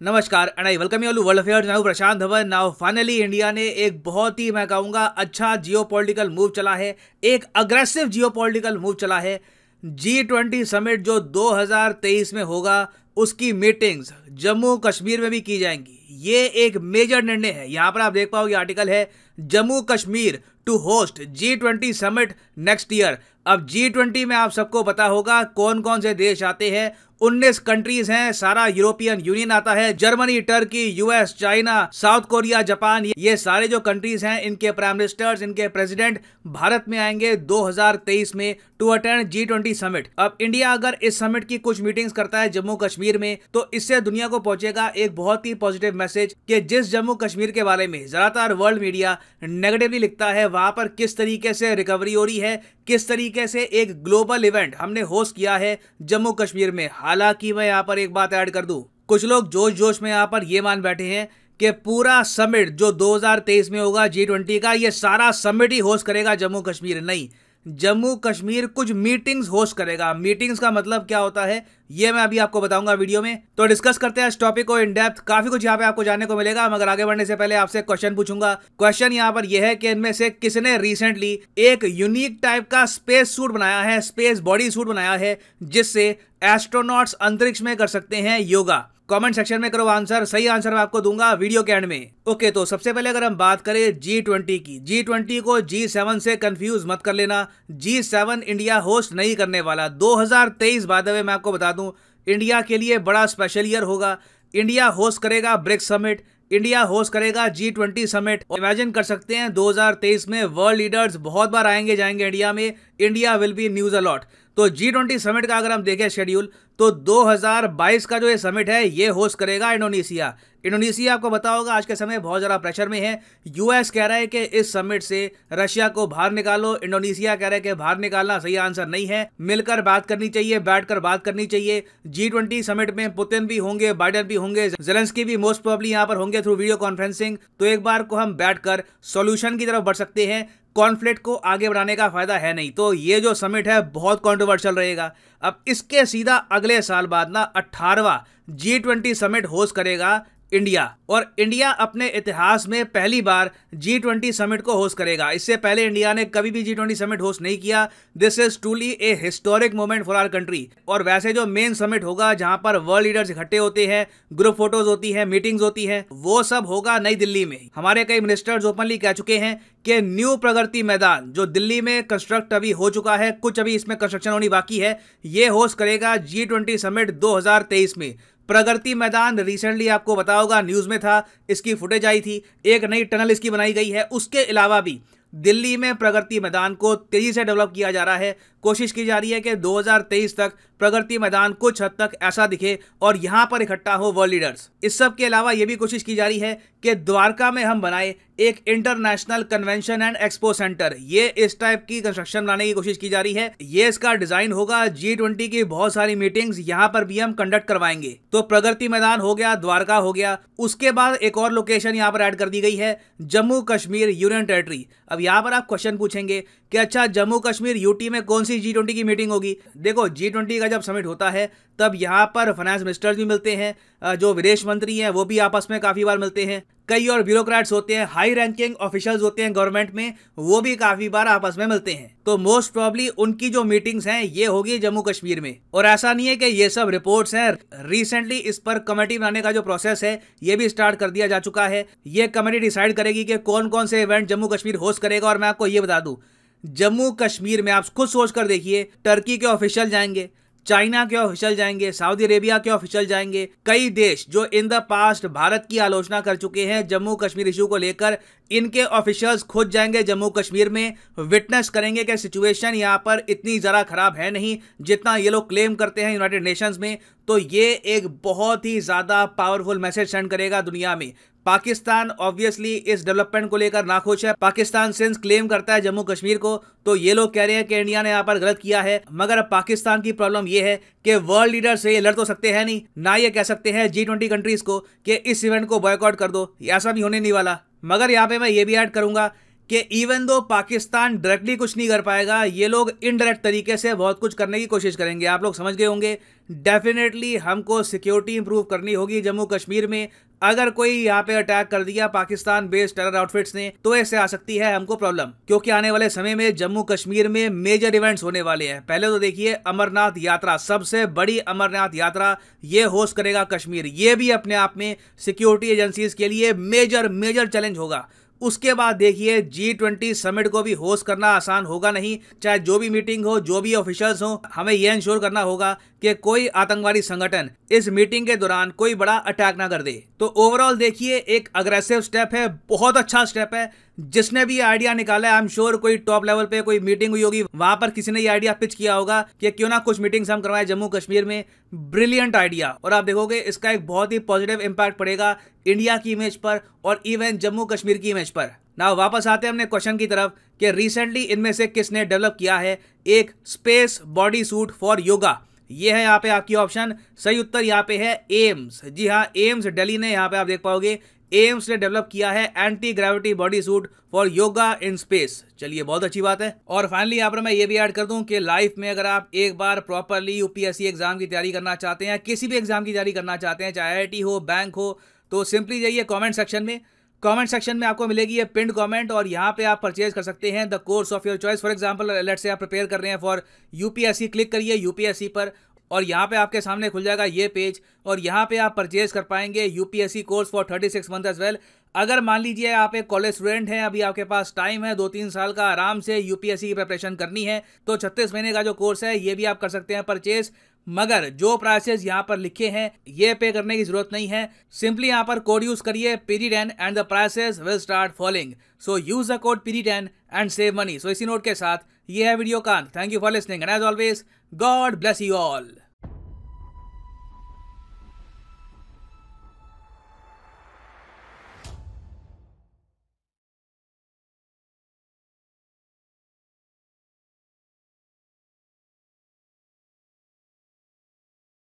नमस्कार and I welcome you all world affairs. Now Prashant Dhawan. Now finally India ने एक बहुत ही मैं कहूंगा अच्छा जियोपॉलिटिकल मूव चला है, एक अग्रेसिव जियोपॉलिटिकल मूव चला है। G20 समिट जो 2023 में होगा उसकी मीटिंग्स जम्मू कश्मीर में भी की जाएंगी। ये एक मेजर निर्णय है। यहां पर आप देख पाओगे आर्टिकल है Jammu Kashmir to host G20 summit next year. अब G20 में आप सबको पता होगा कौन कौन से देश आते हैं। 19 कंट्रीज हैं, सारा यूरोपियन यूनियन आता है, Germany, Turkey, US, China, south Korea, Japan, ये सारे जो कंट्रीज हैं इनके प्राइम मिनिस्टर्स, इनके प्रेसिडेंट भारत में आएंगे 2023 में टू अटेंड G20 समिट। अब इंडिया अगर इस समिट की कुछ मीटिंग्स करता है जम्मू कश्मीर में तो इससे दुनिया को पहुंचेगा एक बहुत ही पॉजिटिव मैसेज कि जिस जम्मू कश्मीर के बारे में ज्यादातर वर्ल्ड मीडिया नेगेटिवली लिखता है वहां पर किस तरीके से रिकवरी हो रही है, किस तरीके से एक ग्लोबल इवेंट हमने होस्ट किया है जम्मू कश्मीर में। हालांकि मैं यहां पर एक बात ऐड कर दूं, कुछ लोग जोश जोश में यहां पर ये मान बैठे हैं कि पूरा समिट जो 2023 में होगा G20 का, ये सारा समिट ही होस्ट करेगा जम्मू कश्मीर। नहीं, जम्मू कश्मीर कुछ मीटिंग्स होस्ट करेगा। मीटिंग्स का मतलब क्या होता है ये मैं अभी आपको बताऊंगा वीडियो में। तो डिस्कस करते हैं इस टॉपिक को इन डेप्थ। काफी कुछ यहाँ पे आपको जानने को मिलेगा, मगर आगे बढ़ने से पहले आपसे क्वेश्चन पूछूंगा। क्वेश्चन यहाँ पर यह है कि इनमें से किसने रिसेंटली एक यूनिक टाइप का स्पेस सूट बनाया है, स्पेस बॉडी सूट बनाया है जिससे एस्ट्रोनॉट्स अंतरिक्ष में कर सकते हैं योगा। कमेंट सेक्शन में करो आंसर, सही आंसर मैं आपको दूंगा वीडियो के एंड में। ओके, तो सबसे पहले अगर हम बात करें G20 की, G20 को G7 से कंफ्यूज मत कर लेना। G7 इंडिया होस्ट नहीं करने वाला। 2023 बाद में मैं आपको बता दूं इंडिया के लिए बड़ा स्पेशल ईयर होगा। इंडिया होस्ट करेगा ब्रिक्स समिट, इंडिया होस्ट करेगा G20 समिट। इमेजिन कर सकते हैं 2023 में वर्ल्ड लीडर्स बहुत बार आएंगे जाएंगे इंडिया में। India will be news a lot. तो G20 समिट का अगर हम देखें शेड्यूल तो 2022 का जो ये समिट है ये होस्ट करेगा इंडोनेशिया। इंडोनेशिया आपको पता होगा आज के समय बहुत ज़्यादा प्रेशर में है। यूएस कह रहा है कि इस समिट से रशिया को बाहर निकालो, इंडोनेशिया कह रहा है कि बाहर निकालना सही आंसर नहीं है, मिलकर बात करनी चाहिए, बैठकर बात करनी चाहिए। G20 समिट में पुतिन भी होंगे, बाइडेन भी होंगे, ज़ेलेंस्की भी मोस्ट प्रोबेबली यहाँ पर होंगे थ्रू वीडियो कॉन्फ्रेंसिंग। तो एक बार को हम बैठकर सॉल्यूशन की तरफ बढ़ सकते हैं। कॉन्फ्लिक्ट को आगे बढ़ाने का फायदा है नहीं। तो ये जो समिट है बहुत कंट्रोवर्शियल रहेगा। अब इसके सीधा अगले साल बाद ना 18वां G20 समिट होस्ट करेगा इंडिया, और इंडिया अपने इतिहास में पहली बार G20 समिट को होस्ट करेगा। इससे पहले इंडिया ने कभी भी G20 समिट होस्ट नहीं किया। This is truly a historic moment for our country. और वैसे जो मेन समिट होगा जहां पर वर्ल्ड लीडर्स इकट्ठे होते हैं, ग्रुप फोटोज होती है, मीटिंग्स होती है, वो सब होगा नई दिल्ली में। हमारे कई मिनिस्टर्स ओपनली कह चुके हैं कि न्यू प्रगति मैदान जो दिल्ली में कंस्ट्रक्ट अभी हो चुका है, कुछ अभी इसमें कंस्ट्रक्शन होनी बाकी है, ये होस्ट करेगा G20 समिट 2023 में। प्रगति मैदान रिसेंटली आपको पता होगा न्यूज में था, इसकी फुटेज आई थी, एक नई टनल इसकी बनाई गई है। उसके अलावा भी दिल्ली में प्रगति मैदान को तेजी से डेवलप किया जा रहा है। कोशिश की जा रही है कि 2023 तक प्रगति मैदान कुछ हद तक ऐसा दिखे और यहां पर इकट्ठा हो वर्ल्ड लीडर्स। इस सब के अलावा यह भी कोशिश की जा रही है कि द्वारका में हम बनाए एक international convention and expo centre. ये इस टाइप की कंस्ट्रक्शन बनाने की कोशिश की जा रही है। ये इसका डिजाइन होगा। G20 की बहुत सारी मीटिंग्स यहां पर भी हम कंडक्ट करवाएंगे। तो प्रगति मैदान हो गया, द्वारका हो गया। उसके बाद एक और लोकेशन यहां पर ऐड कर दी गई है, जम्मू कश्मीर यूनियन टेरिटरी। अब यहां पर आप क्वेश्चन पूछेंगे कि अच्छा जम्मू कश्मीर यूटी में कौन सी G20 की मीटिंग होगी। देखो G20 का जब समिट होता है तब यहाँ पर फाइनेंस मिनिस्टर्स भी मिलते हैं, जो विदेश मंत्री हैं वो भी आपस में काफी बार मिलते हैं, कई और ब्यूरोक्रेट्स होते हैं, हाई रैंकिंग ऑफिशियल्स होते हैं गवर्नमेंट में, वो भी काफी बार आपस में मिलते हैं। तो मोस्ट प्रोबेबली उनकी जो मीटिंग्स हैं ये होगी जम्मू कश्मीर में। और ऐसा नहीं है कि ये सब रिपोर्ट्स हैं, रिसेंटली इस पर कमेटी बनाने का जो प्रोसेस है ये भी स्टार्ट कर दिया जा चुका है। ये कमेटी डिसाइड करेगी कि कौन कौन से इवेंट जम्मू कश्मीर होस्ट करेगा। और मैं आपको ये बता दूं जम्मू कश्मीर में आप खुद सोच कर देखिए, टर्की के ऑफिशियल जाएंगे, चाइना के ऑफिशियल जाएंगे, सऊदी अरेबिया के ऑफिशियल जाएंगे, कई देश जो इन द पास्ट भारत की आलोचना कर चुके हैं जम्मू कश्मीर इशू को लेकर, इनके ऑफिशियल्स खुद जाएंगे जम्मू कश्मीर में, विटनेस करेंगे कि सिचुएशन यहाँ पर इतनी ज़रा खराब है नहीं जितना ये लोग क्लेम करते हैं यूनाइटेड नेशंस में। तो ये एक बहुत ही ज़्यादा पावरफुल मैसेज सेंड करेगा दुनिया में। पाकिस्तान ऑब्वियसली इस डेवलपमेंट को लेकर नाखुश है। पाकिस्तान सिंस क्लेम करता है जम्मू कश्मीर को, तो ये लोग कह रहे हैं कि इंडिया ने यहाँ पर गलत किया है। मगर अब पाकिस्तान की प्रॉब्लम ये है कि वर्ल्ड लीडर से ये लड़ तो सकते हैं नहीं, ना ये कह सकते हैं G20 कंट्रीज को कि इस इवेंट को बॉयकॉट कर दो, ऐसा भी होने नहीं वाला। मगर यहाँ पे मैं ये भी ऐड करूंगा कि इवन दो पाकिस्तान डायरेक्टली कुछ नहीं कर पाएगा, ये लोग इनडायरेक्ट तरीके से बहुत कुछ करने की कोशिश करेंगे। आप लोग समझ गए होंगे। डेफिनेटली हमको सिक्योरिटी इंप्रूव करनी होगी जम्मू कश्मीर में। अगर कोई यहाँ पे अटैक कर दिया पाकिस्तान बेस्ड टेरर आउटफिट्स ने, तो ऐसे आ सकती है हमको प्रॉब्लम, क्योंकि आने वाले समय में जम्मू कश्मीर में मेजर इवेंट्स होने वाले हैं। पहले तो देखिए अमरनाथ यात्रा, सबसे बड़ी अमरनाथ यात्रा ये होस्ट करेगा कश्मीर। ये भी अपने आप में सिक्योरिटी एजेंसीज के लिए मेजर चैलेंज होगा। उसके बाद देखिए G20 समिट को भी होस्ट करना आसान होगा नहीं। चाहे जो भी मीटिंग हो, जो भी ऑफिशियल्स हो, हमें यह इंश्योर करना होगा कि कोई आतंकवादी संगठन इस मीटिंग के दौरान कोई बड़ा अटैक ना कर दे। तो ओवरऑल देखिए एक अग्रेसिव स्टेप है, बहुत अच्छा स्टेप है। जिसने भी आइडिया निकाला है, आई एम श्योर कोई टॉप लेवल पे कोई मीटिंग हुई होगी, वहां पर किसी ने ये आइडिया पिच किया होगा कि क्यों ना कुछ मीटिंग्स हम करवाएं जम्मू कश्मीर में। ब्रिलियंट आइडिया, और आप देखोगे इसका एक बहुत ही पॉजिटिव इंपैक्ट पड़ेगा इंडिया की इमेज पर और इवन जम्मू कश्मीर की इमेज पर। ना वापस आते हैं अपने क्वेश्चन की तरफ कि रिसेंटली इनमें से किसने डेवलप किया है एक space body suit for yoga. ये है यहाँ पे आपकी ऑप्शन। सही उत्तर यहाँ पे है एम्स। जी हाँ, एम्स दिल्ली ने, यहाँ पे आप देख पाओगे एम्स ने डेवलप किया है anti gravity body suit for yoga in space. चलिए बहुत अच्छी बात है। और फाइनली यहाँ पर मैं ये भी ऐड कर दूं कि लाइफ में अगर आप एक बार प्रॉपरली यूपीएससी एग्जाम की तैयारी करना चाहते हैं, किसी भी एग्जाम की तैयारी करना चाहते हैं, चाहे IIT हो, बैंक हो, तो सिंपली जाइए कमेंट सेक्शन में। कमेंट सेक्शन में आपको मिलेगी ये पिंड कमेंट, और यहाँ पे आप परचेज कर सकते हैं the course of your choice. For example let's say आप प्रिपेयर कर रहे हैं फॉर यूपीएससी, क्लिक करिए यूपीएससी पर और यहाँ पे आपके सामने खुल जाएगा ये पेज, और यहाँ पे आप परचेज कर पाएंगे UPSC course for 36 month as well. अगर मान लीजिए आप एक कॉलेज स्टूडेंट हैं, अभी आपके पास टाइम है 2-3 साल का, आराम से यूपीएससी की प्रिपरेशन करनी है, तो 36 महीने का जो कोर्स है ये भी आप कर सकते हैं परचेज। मगर जो प्राइसेस यहाँ पर लिखे हैं ये पे करने की जरूरत नहीं है। सिंपली यहाँ पर कोड यूज करिए PD10 and the prices will start falling. So use the code PD10 and save money. So इसी नोट के साथ ये है वीडियो का अंत। Thank you for listening and as always God bless you all.